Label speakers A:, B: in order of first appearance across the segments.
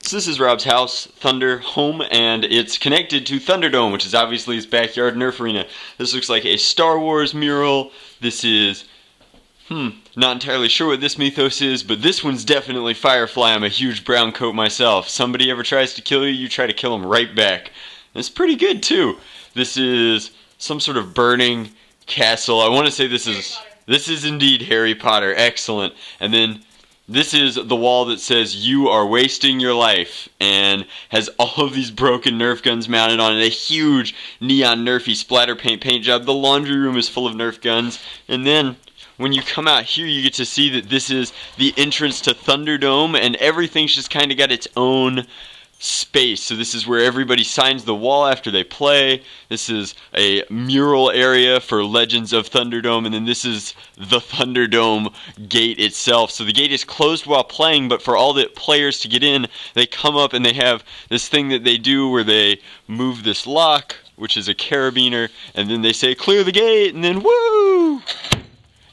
A: So this is Rob's house, Thunder Home, and it's connected to Thunderdome, which is obviously his backyard Nerf arena. This looks like a Star Wars mural. This is, not entirely sure what this mythos is, but this one's definitely Firefly. I'm a huge brown coat myself. Somebody ever tries to kill you, you try to kill them right back. And it's pretty good too. This is some sort of burning castle. I want to say this is indeed Harry Potter. Excellent. And then this is the wall that says "You are wasting your life" and has all of these broken Nerf guns mounted on it. A huge neon Nerfy splatter paint job. The laundry room is full of Nerf guns. And then when you come out here, you get to see that this is the entrance to Thunderdome, and everything's just kind of got its own space. So this is where everybody signs the wall after they play. This is a mural area for Legends of Thunderdome, and then this is the Thunderdome Gate itself. So the gate is closed while playing, but for all the players to get in, they come up and they have this thing that they do where they move this lock, which is a carabiner, and then they say clear the gate, and then woo!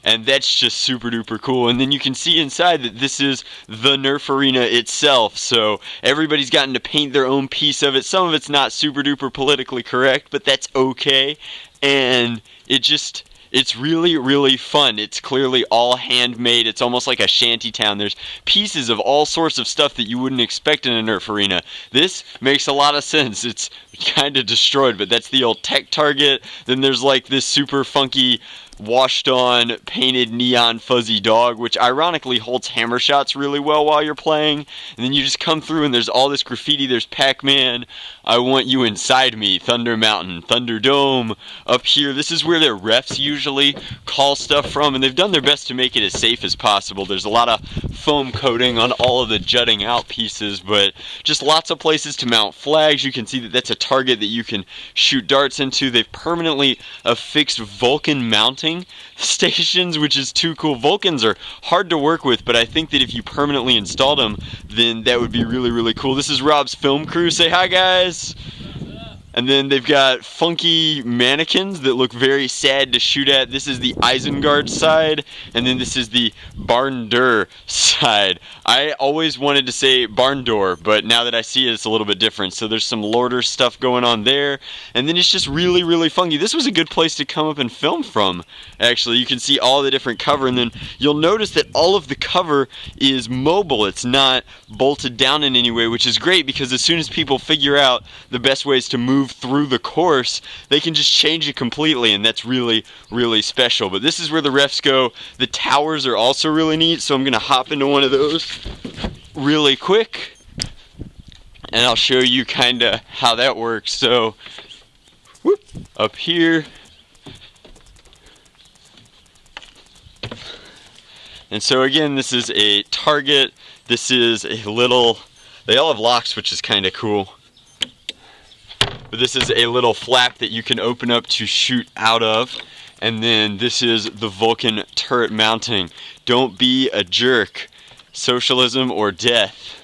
A: And that's just super duper cool. And then you can see inside that this is the Nerf arena itself. So everybody's gotten to paint their own piece of it. Some of it's not super duper politically correct, but that's okay. And it's really, really fun. It's clearly all handmade. It's almost like a shanty town. There's pieces of all sorts of stuff that you wouldn't expect in a Nerf arena. This makes a lot of sense. It's kind of destroyed, but that's the old tech target. Then there's like this super funky washed on painted neon fuzzy dog, which ironically holds hammer shots really well while you're playing. And then you just come through and there's all this graffiti. There's Pac-Man, I want you inside me, Thunder Mountain, Thunderdome up here. This is where their refs usually call stuff from, and they've done their best to make it as safe as possible. There's a lot of foam coating on all of the jutting out pieces, but just lots of places to mount flags. You can see that that's a target that you can shoot darts into. They've permanently affixed Vulcan mounting stations, which is too cool. Vulcans are hard to work with, but I think that if you permanently installed them, then that would be really, really cool. This is Rob's film crew. Say hi, guys. And then they've got funky mannequins that look very sad to shoot at. This is the Isengard side, and then this is the Barn-Dur side. I always wanted to say barn door, but now that I see it, it's a little bit different. So there's some Lorder stuff going on there, and then it's just really, really funky. This was a good place to come up and film from, actually. You can see all the different cover, and then you'll notice that all of the cover is mobile. It's not bolted down in any way, which is great, because as soon as people figure out the best ways to move through the course, they can just change it completely, and that's really, really special. But this is where the refs go. The towers are also really neat, so I'm going to hop into one of those really quick, and I'll show you kind of how that works. So, whoop, up here, and so again, this is a target. This is a little, they all have locks, which is kind of cool. But this is a little flap that you can open up to shoot out of. And then this is the Vulcan turret mounting. Don't be a jerk. Socialism or death.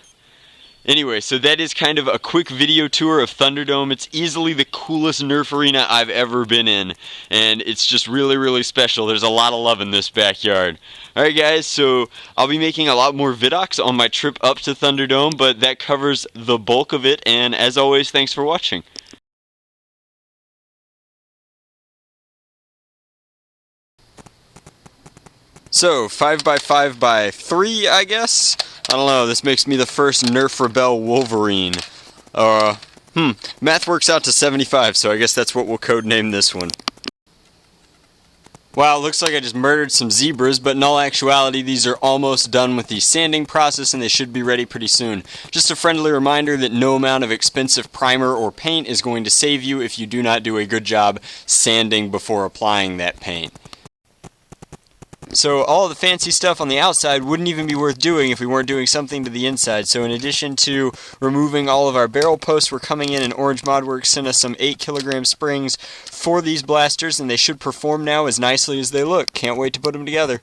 A: Anyway, so that is kind of a quick video tour of Thunderdome. It's easily the coolest Nerf arena I've ever been in, and it's just really, really special. There's a lot of love in this backyard. Alright guys, so I'll be making a lot more vidocs on my trip up to Thunderdome, but that covers the bulk of it, and as always, thanks for watching. So, 5x5x3, I guess? I don't know, this makes me the first Nerf Rebel Wolverine. Math works out to 75, so I guess that's what we'll codename this one. Wow, looks like I just murdered some zebras, but in all actuality, these are almost done with the sanding process, and they should be ready pretty soon. Just a friendly reminder that no amount of expensive primer or paint is going to save you if you do not do a good job sanding before applying that paint. So all of the fancy stuff on the outside wouldn't even be worth doing if we weren't doing something to the inside. So in addition to removing all of our barrel posts, we're coming in, and Orange Modworks sent us some 8kg springs for these blasters, and they should perform now as nicely as they look. Can't wait to put them together.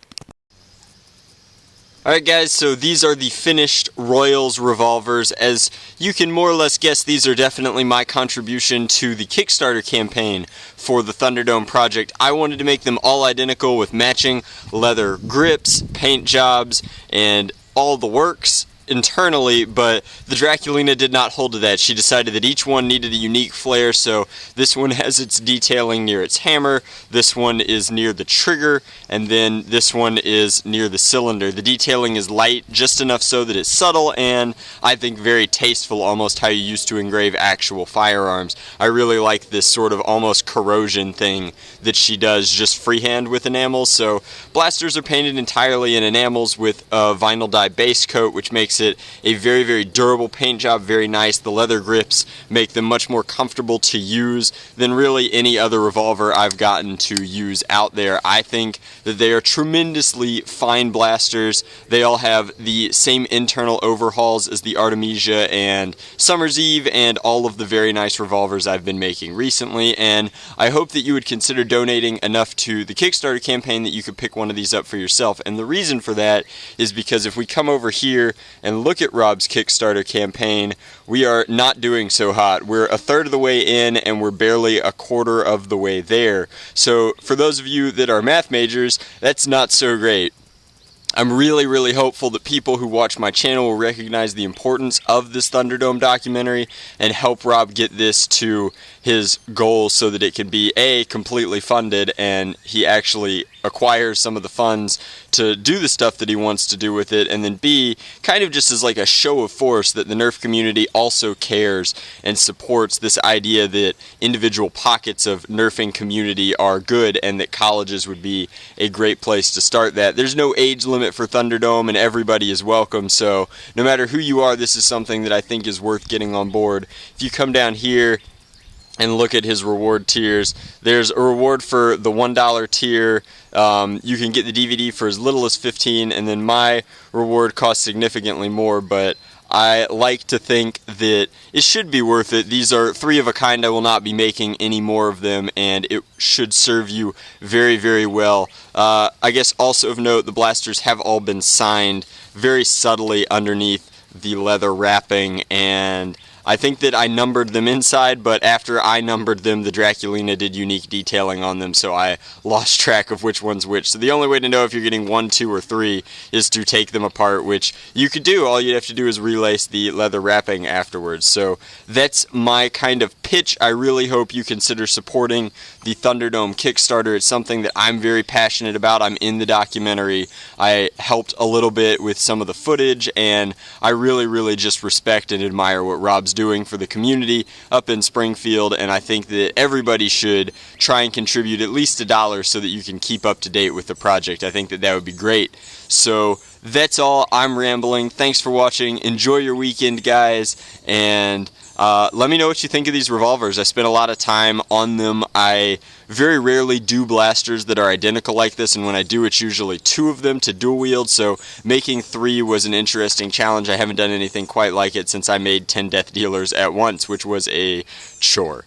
A: Alright guys, so these are the finished Royals revolvers. As you can more or less guess, these are definitely my contribution to the Kickstarter campaign for the Thunderdome project. I wanted to make them all identical with matching leather grips, paint jobs, and all the works. internally, but the Draculina did not hold to that. She decided that each one needed a unique flair, so this one has its detailing near its hammer, this one is near the trigger, and then this one is near the cylinder. The detailing is light, just enough so that it's subtle, and I think very tasteful, almost how you used to engrave actual firearms. I really like this sort of almost corrosion thing that she does just freehand with enamels. So blasters are painted entirely in enamels with a vinyl dye base coat, which makes it a very, very durable paint job, very nice. The leather grips make them much more comfortable to use than really any other revolver I've gotten to use out there. I think that they are tremendously fine blasters. They all have the same internal overhauls as the Artemisia and Summer's Eve and all of the very nice revolvers I've been making recently, and I hope that you would consider donating enough to the Kickstarter campaign that you could pick one of these up for yourself. And the reason for that is because if we come over here and look at Rob's Kickstarter campaign, we are not doing so hot. We're a third of the way in and we're barely a quarter of the way there. So for those of you that are math majors, that's not so great. I'm really, really hopeful that people who watch my channel will recognize the importance of this Thunderdome documentary and help Rob get this to his goal so that it can be A, completely funded, and he actually acquires some of the funds to do the stuff that he wants to do with it, and then B, kind of just as like a show of force that the Nerf community also cares and supports this idea that individual pockets of Nerfing community are good and that colleges would be a great place to start that. There's no age limit for Thunderdome and everybody is welcome, so no matter who you are, this is something that I think is worth getting on board. If you come down here and look at his reward tiers, there's a reward for the $1 tier. You can get the DVD for as little as $15, and then my reward costs significantly more, but I like to think that it should be worth it. These are 3 of a kind. I will not be making any more of them, and it should serve you very, very well. I guess also of note, the blasters have all been signed very subtly underneath the leather wrapping, and I think that I numbered them inside, but after I numbered them, the Draculina did unique detailing on them, so I lost track of which one's which. So the only way to know if you're getting 1, 2, or 3 is to take them apart, which you could do. All you'd have to do is relace the leather wrapping afterwards. So that's my kind of pitch. I really hope you consider supporting the Thunderdome Kickstarter. It's something that I'm very passionate about. I'm in the documentary. I helped a little bit with some of the footage, and I really, really just respect and admire what Rob's doing for the community up in Springfield, and I think that everybody should try and contribute at least $1 so that you can keep up to date with the project. I think that that would be great. So that's all. I'm rambling. Thanks for watching. Enjoy your weekend, guys, and let me know what you think of these revolvers. I spent a lot of time on them. I very rarely do blasters that are identical like this, and when I do, it's usually 2 of them to dual wield, so making 3 was an interesting challenge. I haven't done anything quite like it since I made 10 Death Dealers at once, which was a chore.